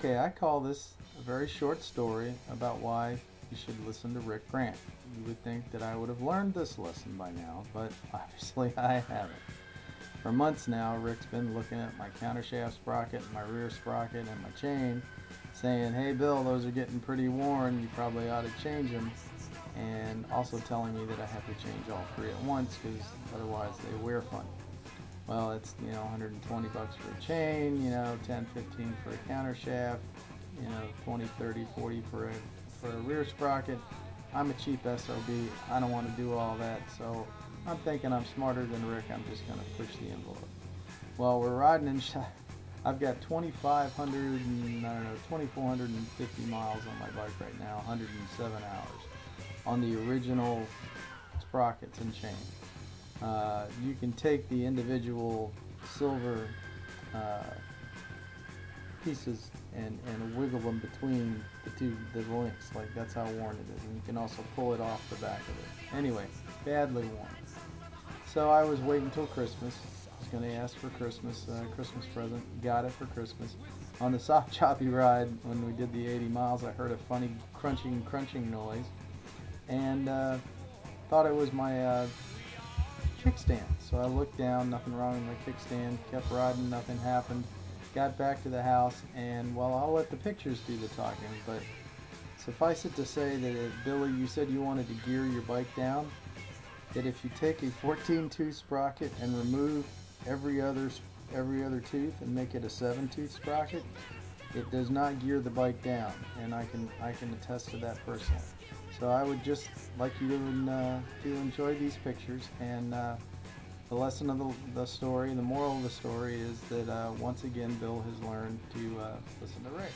Okay, I call this a very short story about why you should listen to Rick Grant. You would think that I would have learned this lesson by now, but obviously I haven't. For months now, Rick's been looking at my countershaft sprocket, my rear sprocket, and my chain, saying, "Hey Bill, those are getting pretty worn, you probably ought to change them," and also telling me that I have to change all three at once because otherwise they wear funny. Well, it's, 120 bucks for a chain, 10, 15 for a countershaft, 20, 30, 40 for a rear sprocket. I'm a cheap SOB. I don't want to do all that, so I'm thinking I'm smarter than Rick. I'm just going to push the envelope. Well, we're riding in I've got 2,450 miles on my bike right now, 107 hours on the original sprockets and chain. You can take the individual silver pieces and wiggle them between the links, like that's how worn it is, and you can also pull it off the back of it. Anyway, badly worn. So I was waiting until Christmas. I was going to ask for Christmas present. Got it for Christmas. On the soft choppy ride, when we did the 80 miles, I heard a funny crunching noise, and thought it was my kickstand. So I looked down, nothing wrong with my kickstand, kept riding, nothing happened. Got back to the house, and well, I'll let the pictures do the talking, but suffice it to say that Billy, you said you wanted to gear your bike down, that if you take a 14-tooth sprocket and remove every other tooth and make it a 7-tooth sprocket, it does not gear the bike down, and I can attest to that personally. So I would just like you to enjoy these pictures, and the lesson of the story, the moral of the story is that once again Bill has learned to listen to Rick.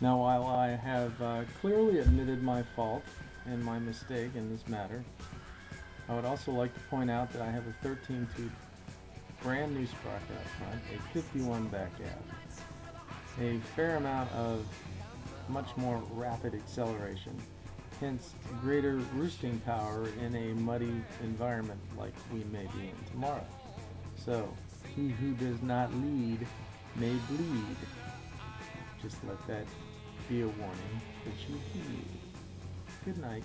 Now, while I have clearly admitted my fault and my mistake in this matter, I would also like to point out that I have a 13-tooth brand new sprocket up front, a 51 back ab, a fair amount of much more rapid acceleration, hence greater roosting power in a muddy environment like we may be in tomorrow. So, he who does not lead may bleed. Just let that be a warning that you heed. Good night.